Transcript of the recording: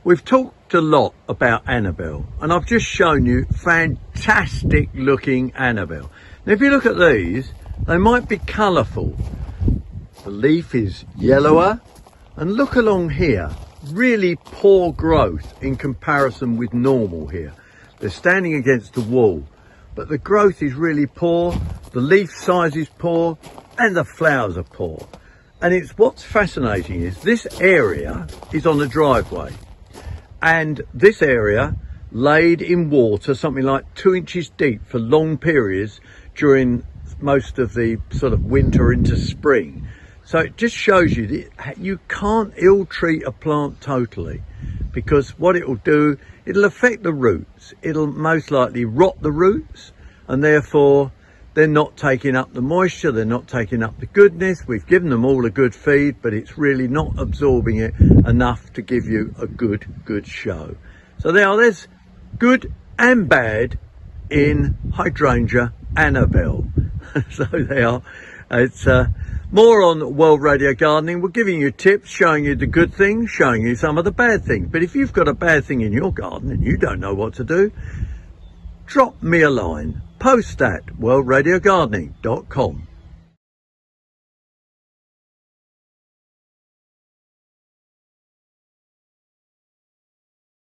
We've talked a lot about Annabelle, and I've just shown you fantastic looking Annabelle. Now if you look at these, they might be colourful. The leaf is yellower, and look along here, really poor growth in comparison with normal here. They're standing against the wall, but the growth is really poor, the leaf size is poor, and the flowers are poor. And it's what's fascinating is this area is on a driveway, and this area laid in water something like 2 inches deep for long periods during most of the sort of winter into spring. So it just shows you that you can't ill treat a plant totally, because what it will do, it'll affect the roots. It'll most likely rot the roots, and therefore they're not taking up the moisture, they're not taking up the goodness. We've given them all a good feed, but it's really not absorbing it enough to give you a good show. So there's good and bad in hydrangea Annabelle. So they are. It's more on World Radio Gardening. We're giving you tips, showing you the good things, showing you some of the bad things. But if you've got a bad thing in your garden and you don't know what to do, drop me a line. Post at worldradiogardening.com.